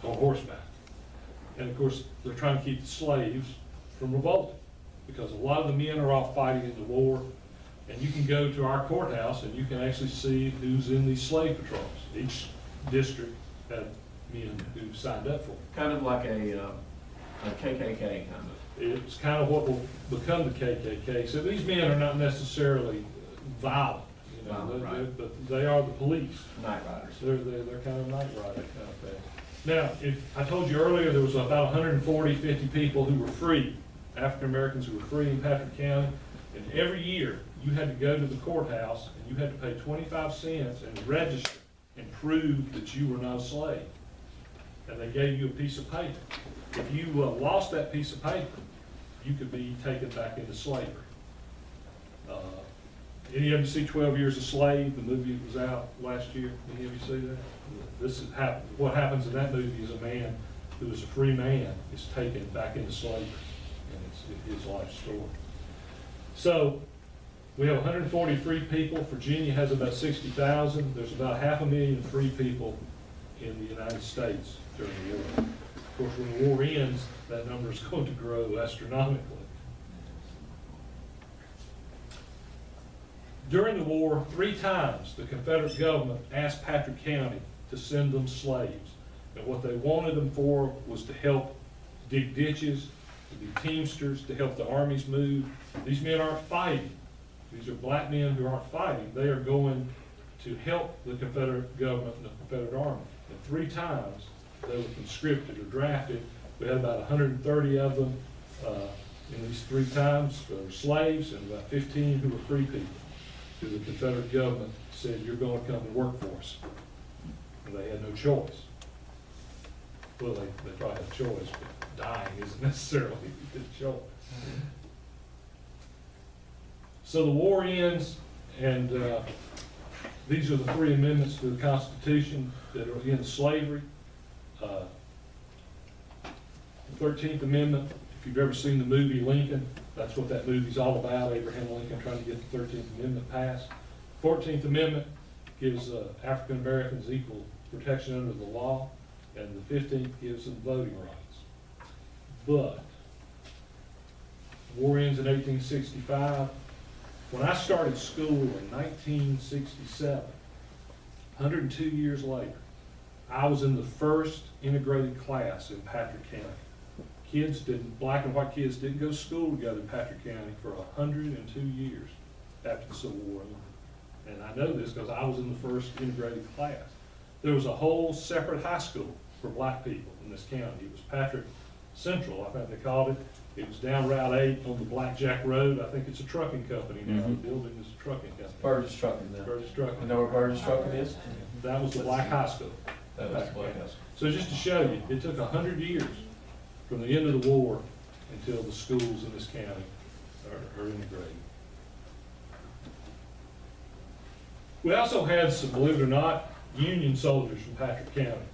on horseback. And of course, they're trying to keep the slaves from revolting, because a lot of the men are off fighting in the war. And you can go to our courthouse and you can actually see who's in these slave patrols. Each district had men who signed up for it. Kind of like a KKK kind of. It's kind of what will become the KKK. So these men are not necessarily violent, you know, Violent, right. but they are the police. Night riders. They're kind of night rider kind of thing. Now, if I told you earlier there was about 150 people who were free, African Americans who were free in Patrick County, and every year you had to go to the courthouse and you had to pay 25 cents and register and prove that you were not a slave. And they gave you a piece of paper. If you lost that piece of paper, you could be taken back into slavery. Any of you see 12 Years a Slave? The movie was out last year. Any of you see that? This is what happens in that movie is a man who is a free man is taken back into slavery, and it's his life story. So we have 140 free people. Virginia has about 60,000. There's about 500,000 free people in the United States during the war. Of course, when the war ends, that number is going to grow astronomically. During the war, 3 times the Confederate government asked Patrick County to send them slaves. And what they wanted them for was to help dig ditches, to be teamsters, to help the armies move. These men aren't fighting. These are black men who aren't fighting. They are going to help the Confederate government and the Confederate Army. And 3 times they were conscripted or drafted. We had about 130 of them in these 3 times who were slaves, and about 15 who were free people, who the Confederate government said, you're going to come and work for us. And they had no choice. Well, they probably had a choice, but dying isn't necessarily a good choice. So the war ends, and these are the 3 amendments to the Constitution that are in slavery. The 13th Amendment, if you've ever seen the movie Lincoln, that's what that movie's all about, Abraham Lincoln trying to get the 13th Amendment passed. 14th Amendment gives African Americans equal protection under the law, and the 15th gives them voting rights. But war ends in 1865. When I started school in 1967, 102 years later, I was in the first integrated class in Patrick County. Black and white kids didn't go to school together in Patrick County for 102 years after the Civil War. And I know this because I was in the first integrated class. There was a whole separate high school for black people in this county. It was Patrick Central, I think they called it. It was down Route 8 on the Blackjack Road. I think it's a trucking company now. The building is a trucking company. Burgess Trucking now. Burgess Trucking. You know where Burgess Trucking is? That was the black high school. That was Black House. So just to show you, it took 100 years from the end of the war until the schools in this county are integrated. We also had some, believe it or not, Union soldiers from Patrick County.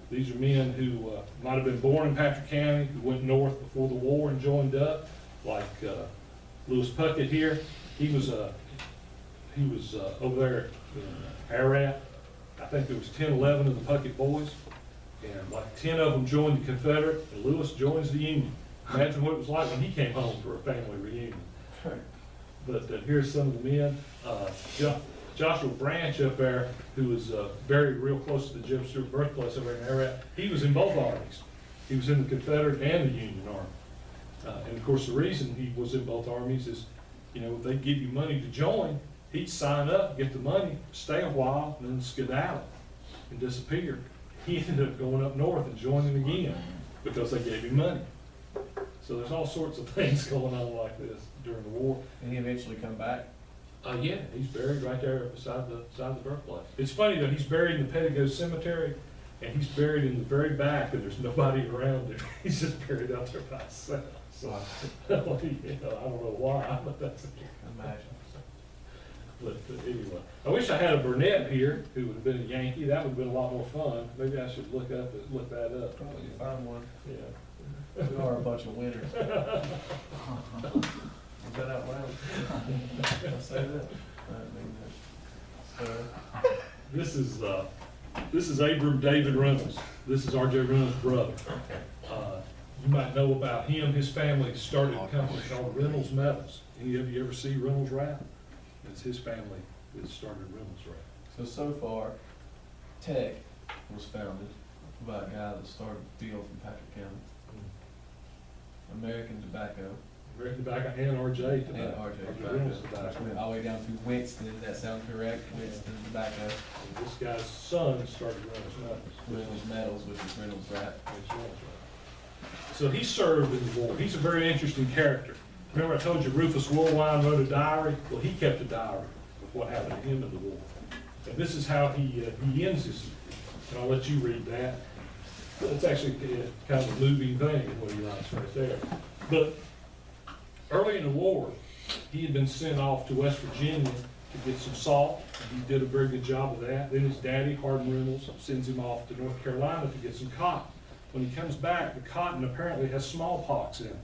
These are men who might have been born in Patrick County, who went north before the war and joined up, like Lewis Puckett here. He was over there in Ararat. I think there was 10, 11 of the Puckett boys, and like 10 of them joined the Confederate, and Lewis joins the Union. Imagine what it was like when he came home for a family reunion. But here's some of the men. Joshua Branch up there, who was buried real close to the Jim Stewart birthplace over in Ararat, he was in both armies. He was in the Confederate and the Union Army. And of course, the reason he was in both armies is, you know, if they give you money to join, he'd sign up, get the money, stay a while, and then skedaddle and disappear. He ended up going up north and joining again because they gave him money. So there's all sorts of things going on like this during the war. And he eventually come back. Yeah, he's buried right there beside the birthplace. It's funny though, he's buried in the Pettigo Cemetery, and he's buried in the very back, and there's nobody around him. He's just buried out there by himself. So, I don't know why, but that's Imagine. But anyway, I wish I had a Burnett here who would have been a Yankee. That would have been a lot more fun. Maybe I should look that up. Probably find one. Yeah. We are a bunch of winners. Is that out loud? I say that. I mean that. This is This is Abram David Reynolds. This is R.J. Reynolds' brother. You might know about him. His family started a company called Reynolds Metals. Any of you ever see Reynolds Wrap? It's his family that started Reynolds Wrap. So far, Tech was founded by a guy that started Field from Patrick County. American Tobacco American Tobacco and R.J. and Tobacco. RJ Reynolds Tobacco, Tobacco. which went all the way down to Winston, does that sound correct? Winston Tobacco, And this guy's son started Reynolds Metals. Reynolds Metals, which is Reynolds Wrap. It's Reynolds Wrap. So he served in the war. He's a very interesting character. Remember I told you Rufus Woolwine wrote a diary? Well, he kept a diary of what happened to him in the war. And this is how he ends his, and I'll let you read that. It's actually kind of a moving thing, what he writes right there. But early in the war, he had been sent off to West Virginia to get some salt. He did a very good job of that. Then his daddy, Hardin Reynolds, sends him off to North Carolina to get some cotton. When he comes back, the cotton apparently has smallpox in it.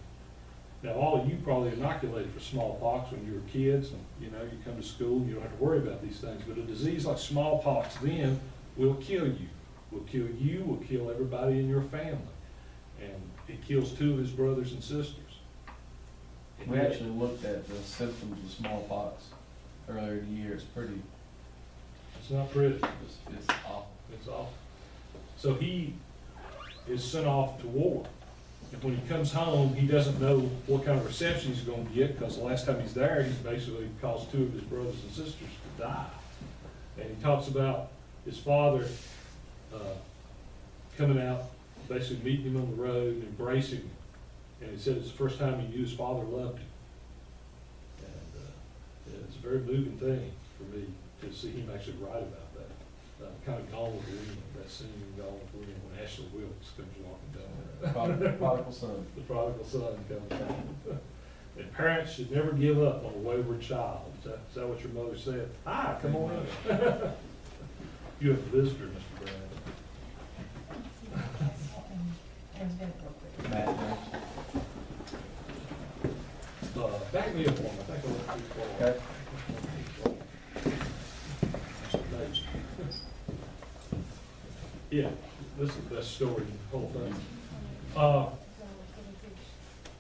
Now, all of you probably inoculated for smallpox when you were kids, and you come to school, you don't have to worry about these things. But a disease like smallpox then will kill you. Will kill you, will kill everybody in your family. And it kills 2 of his brothers and sisters. And We yet- actually looked at the symptoms of smallpox earlier in the year. It's pretty, It's not pretty. it's awful. It's awful. So he is sent off to war. And when he comes home, he doesn't know what kind of reception he's going to get, because the last time he's there, he's basically caused 2 of his brothers and sisters to die. And he talks about his father coming out, basically meeting him on the road, and embracing him. And he said it's the first time he knew his father loved him. And it's a very moving thing for me to see him actually write about that. Kind of Gone with the Wind, that scene in Gone with the Wind when Ashley Wilkes comes walking down there. Prodigal son. The prodigal son comes down. And parents should never give up on a wayward child. Is that what your mother said? Hi, come on in. You have a visitor, Mr. Brad. Matt Jones. Back me up one, I think I went too far. Okay. Yeah, this is the best story in the whole thing.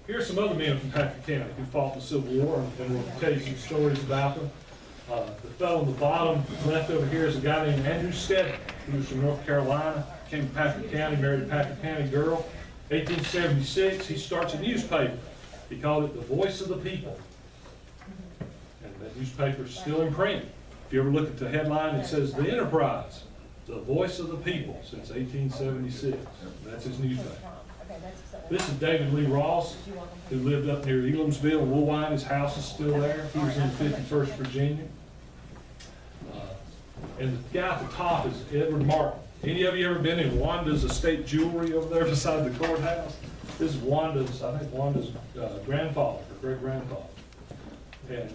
Here's some other men from Patrick County who fought in the Civil War, and we'll tell you some stories about them. The fellow on the bottom left over here is a guy named Andrew Stedman, who was from North Carolina, came to Patrick County, married a Patrick County girl. 1876, he starts a newspaper. He called it The Voice of the People. And that newspaper is still in print. If you ever look at the headline, it says The Enterprise, The Voice of the People, since 1876. That's his newspaper. This is David Lee Ross, who lived up near Elamsville, Woolwine. His house is still there. He was in 51st Virginia. And the guy at the top is Edward Martin. Any of you ever been in Wanda's estate jewelry over there beside the courthouse? This is Wanda's, I think Wanda's grandfather, or great-grandfather. And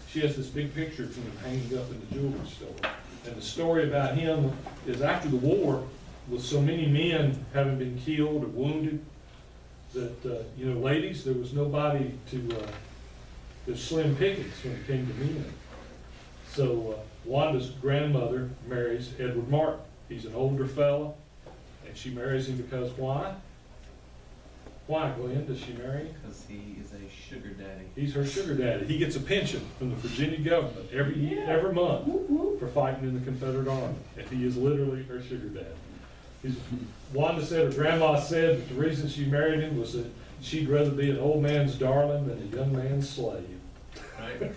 she has this big picture of him hanging up in the jewelry store. And the story about him is after the war, with so many men having been killed or wounded, that, ladies, there was nobody to, there's slim pickings when it came to men. So Wanda's grandmother marries Edward Martin. He's an older fella, and she marries him because why? Why, Glenn, does she marry him? Because he is a sugar daddy. He's her sugar daddy. He gets a pension from the Virginia government every month for fighting in the Confederate Army, and he is literally her sugar daddy. Wanda said, her grandma said that the reason she married him was that she'd rather be an old man's darling than a young man's slave. Right?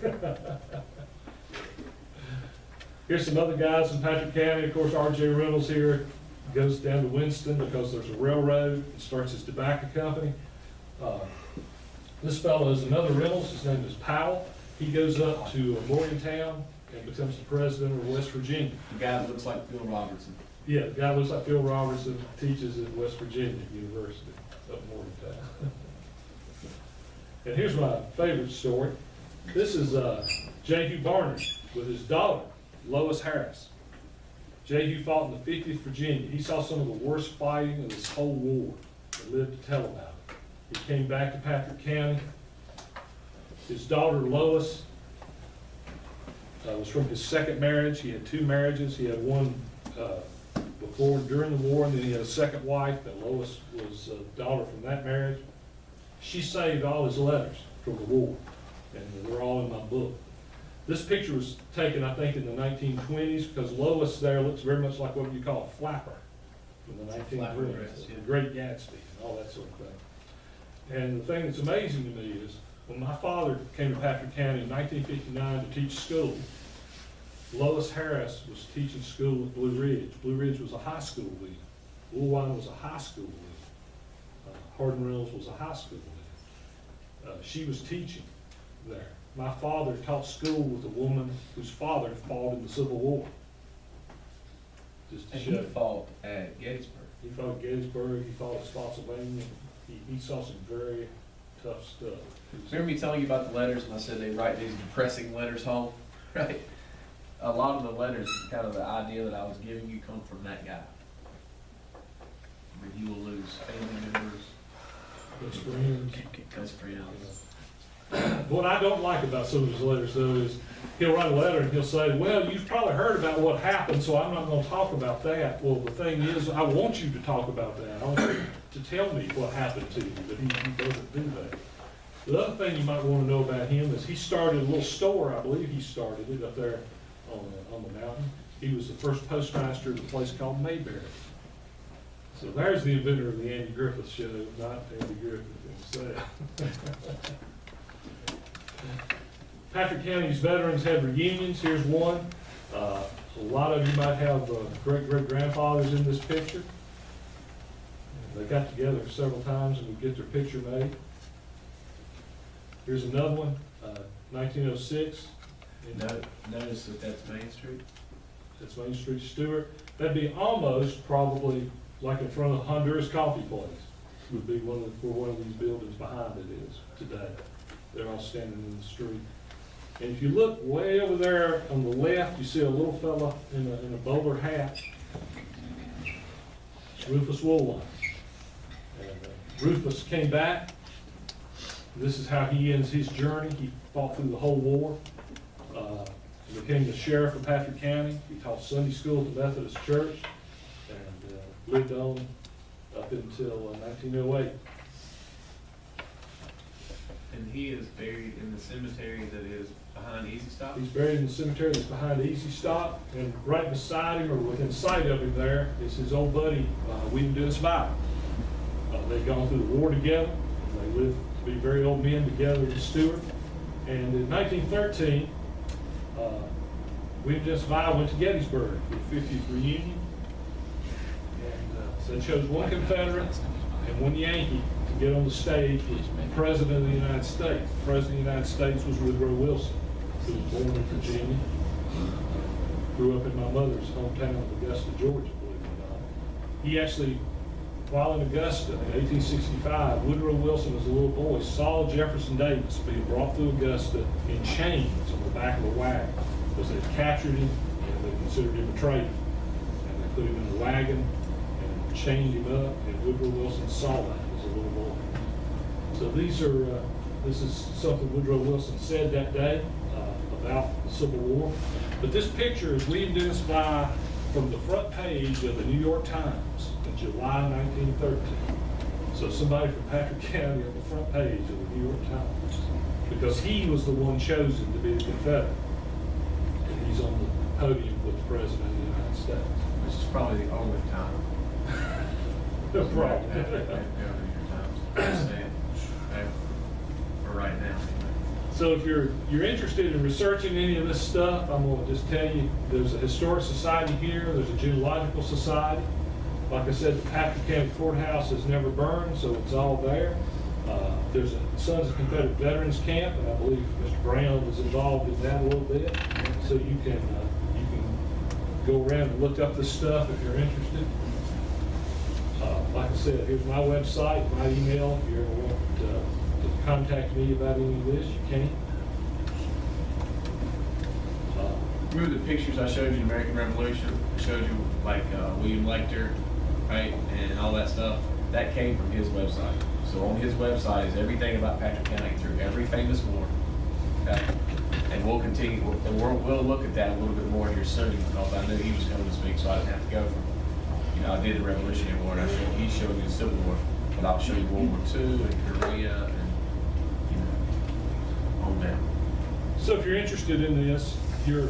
Here's some other guys in Patrick County. Of course, R.J. Reynolds here goes down to Winston because there's a railroad. He starts his tobacco company. This fellow is another Reynolds. His name is Powell. He goes up to Morgantown and becomes the president of West Virginia. The guy that looks like Phil Robertson. Yeah, the guy looks like Phil Robertson, teaches at West Virginia University up in Morgantown. And here's my favorite story. This is Jehu Barnard with his daughter, Lois Harris. Jehu fought in the 50th Virginia. He saw some of the worst fighting of this whole war and lived to tell about it. He came back to Patrick County. His daughter, Lois, was from his second marriage. He had 2 marriages. He had one before and during the war, and then he had a second wife, and Lois was a daughter from that marriage. She saved all his letters from the war, and they're all in my book. This picture was taken, I think, in the 1920s, because Lois there looks very much like what you call a flapper from the It's a flapper 1920s, dress, yeah. the Great Gatsby, and all that sort of thing. And the thing that's amazing to me is, when my father came to Patrick County in 1959 to teach school, Lois Harris was teaching school at Blue Ridge. Blue Ridge was a high school league. Woolwine was a high school league. Hardin Reynolds was a high school league. She was teaching there. My father taught school with a woman whose father fought in the Civil War. Just to And show. he fought at Gettysburg. He fought at Gettysburg, he fought at Spotsylvania. He saw some very tough stuff. Remember me telling you about the letters, and I said they write these depressing letters home, right? A lot of the letters, kind of the idea that I was giving you come from that guy. I mean, you will lose family members, Best friends. best friends. What I don't like about some of his letters, though, is he'll write a letter and he'll say, well, you've probably heard about what happened, so I'm not gonna talk about that. Well, the thing is, I want you to talk about that. I want you to tell me what happened to you, but he doesn't do that. The other thing you might wanna know about him is he started a little store, I believe he started it up there on the mountain. He was the first postmaster at a place called Mayberry. So there's the inventor of the Andy Griffith Show, not Andy Griffith himself. Patrick County's veterans have reunions. Here's one. A lot of you might have great-great-grandfathers in this picture. They got together several times and would get their picture made. Here's another one, 1906. Notice that that's Main Street. That's Main Street, Stewart. That'd be almost probably like in front of Honduras Coffee Place, would be where one of these buildings behind it is today. They're all standing in the street. And if you look way over there on the left, you see a little fella in a bowler hat. It's Rufus Woolwine. And Rufus came back. This is how he ends his journey. He fought through the whole war. He became the sheriff of Patrick County. He taught Sunday school at the Methodist Church and lived on up until 1908. And he is buried in the cemetery that is behind Easy Stop. He's buried in the cemetery that's behind Easy Stop, and right beside him, or within sight of him there, is his old buddy, William Dennis Byer. They'd gone through the war together. They lived to be very old men together in Stewart. And in 1913, William Dennis Byer went to Gettysburg for the 50th reunion. And so they chose one Confederate and one Yankee to get on the stage with the President of the United States. The President of the United States was Woodrow Wilson, who was born in Virginia, grew up in my mother's hometown of Augusta, Georgia, believe it or not. He actually, while in Augusta in 1865, Woodrow Wilson, as a little boy, saw Jefferson Davis being brought through Augusta in chains on the back of a wagon, because they had captured him and they considered him a traitor. And they put him in a wagon and chained him up, and Woodrow Wilson saw that as a little boy. So this is something Woodrow Wilson said that day about the Civil War. But this picture is William Dennis Byer from the front page of the New York Times in July 1913. So somebody from Patrick County on the front page of the New York Times, because he was the one chosen to be the Confederate. And he's on the podium with the President of the United States. Which is probably the only time. Right. For right now. So if you're interested in researching any of this stuff, I'm going to just tell you, there's a historic society here, there's a genealogical society. Like I said, the Patrick County Courthouse has never burned, so it's all there. There's a Sons of Confederate Veterans Camp, and I believe Mr. Brown was involved in that a little bit. So you can go around and look up this stuff if you're interested. Like I said, here's my website, my email. If you ever want to contact me about any of this, you can. Remember the pictures I showed you in American Revolution? I showed you like William Lecter, right, and all that stuff. That came from his website. So on his website is everything about Patrick County through every famous war, okay? And we'll continue, we'll look at that a little bit more here soon, because I knew he was coming to speak, so I didn't have to go from, I did the Revolutionary War, and he showed me the Civil War, but I'll show you World War II and Korea and, on that. So if you're interested in this, your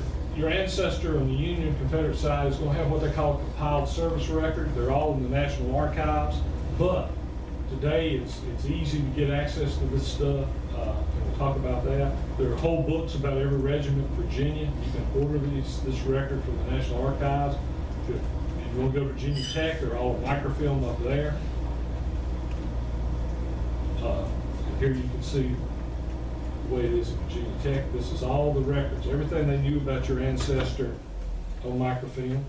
ancestor on the Union Confederate side is going to have what they call a compiled service record. They're all in the National Archives, but today it's easy to get access to this stuff. And we'll talk about that. There are whole books about every regiment in Virginia. You can order this record from the National Archives. If you want to go to Virginia Tech, they're all microfilm up there. And here you can see the way it is at Virginia Tech. This is all the records, everything they knew about your ancestor on microfilm.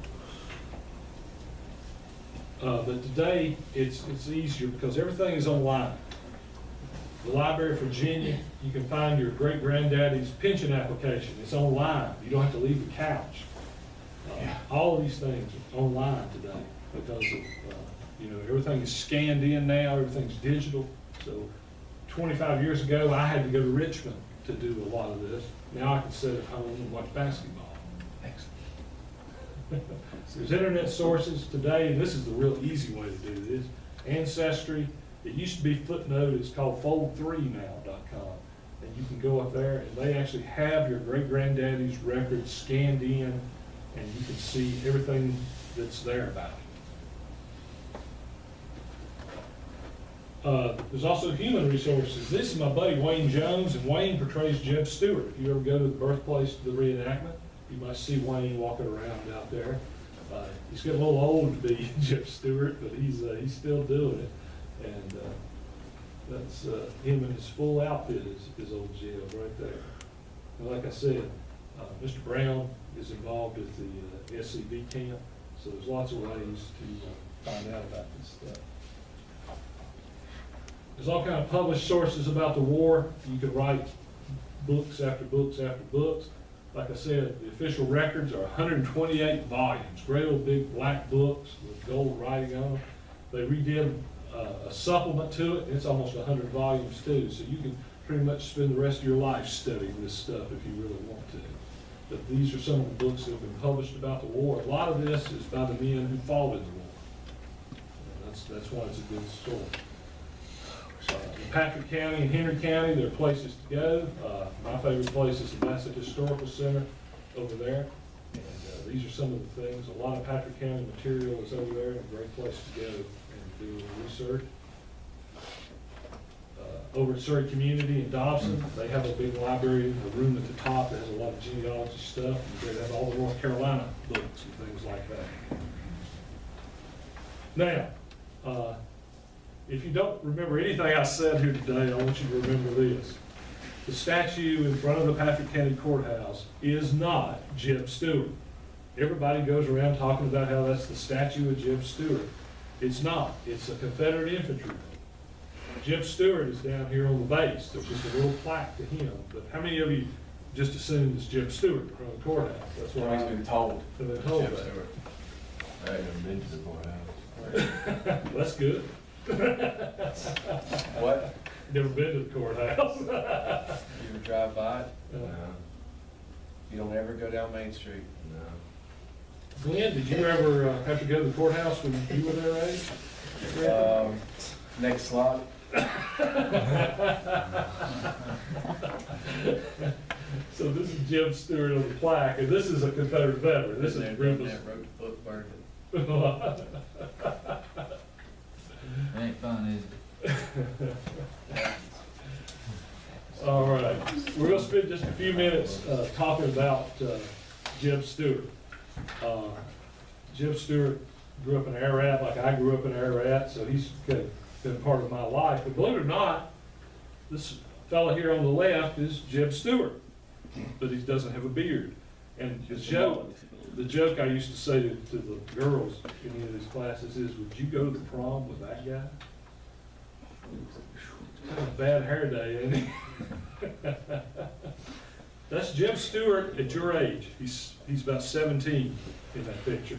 But today, it's easier because everything is online. The Library of Virginia, you can find your great-granddaddy's pension application. It's online. You don't have to leave the couch. All of these things are online today because of, everything is scanned in now, everything's digital. So 25 years ago, I had to go to Richmond to do a lot of this. Now I can sit at home and watch basketball. Excellent. There's internet sources today, and this is the real easy way to do this. Ancestry, it used to be Footnote, it's called fold3now.com. And you can go up there, and they actually have your great-granddaddy's records scanned in, and you can see everything that's there about it. There's also human resources. This is my buddy Wayne Jones, and Wayne portrays Jeb Stuart. If you ever go to the birthplace of the reenactment, you might see Wayne walking around out there. He's getting a little old to be Jeb Stuart, but he's still doing it. And that's him in his full outfit is old Jeb right there. And like I said, Mr. Brown is involved with the SCV camp, so there's lots of ways to find out about this stuff. There's all kind of published sources about the war. You can write books after books after books. Like I said, the official records are 128 volumes, great old big black books with gold writing on them. They redid a supplement to it. It's almost 100 volumes too, so you can pretty much spend the rest of your life studying this stuff if you really want to. But these are some of the books that have been published about the war. A lot of this is by the men who fought in the war. And that's why it's a good story. In Patrick County and Henry County, there are places to go. My favorite place is the Bassett Historical Center over there. And these are some of the things. A lot of Patrick County material is over there, and a great place to go and do a little research. Over at Surrey Community in Dobson, they have a big library, a room at the top that has a lot of genealogy stuff. And they have all the North Carolina books and things like that. Now, if you don't remember anything I said here today, I want you to remember this. The statue in front of the Patrick County Courthouse is not Jeb Stuart. Everybody goes around talking about how that's the statue of Jeb Stuart. It's not. It's a Confederate infantryman. Jeb Stuart is down here on the base. There's just a little plaque to him. But how many of you just assumed it's Jeb Stuart in front of the courthouse? That's what I've been told. I've been told Jeb that. Stuart. I haven't been to the courthouse. That's good. What? Never been to the courthouse. You ever drive by it? No, You don't ever go down Main Street. no. Glenn, did you ever have to go to the courthouse when you were their age? Next slide. So this is Jeb Stuart on the plaque, and this is a Confederate veteran. This is Been there, done Rufus. that, wrote the book, burned it. It ain't fun, is it? All right, we're gonna spend just a few minutes talking about Jeb Stuart. Jeb Stuart grew up in Ararat, like I grew up in Ararat, so he's been part of my life. But believe it or not, this fella here on the left is Jeb Stuart, but he doesn't have a beard. And the joke I used to say to the girls in any of these classes is, would you go to the prom with that guy? Kind of a bad hair day, ain't he? That's Jeb Stuart at your age. He's about 17 in that picture.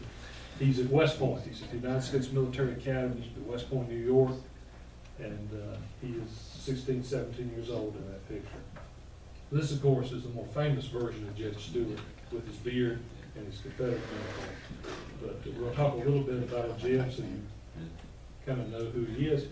He's at West Point. He's at the United States Military Academy at West Point, New York. And he is 16, 17 years old in that picture. This, of course, is the more famous version of Judge Stewart with his beard and his Confederate uniform. But we'll talk a little bit about Jeb so you kind of know who he is.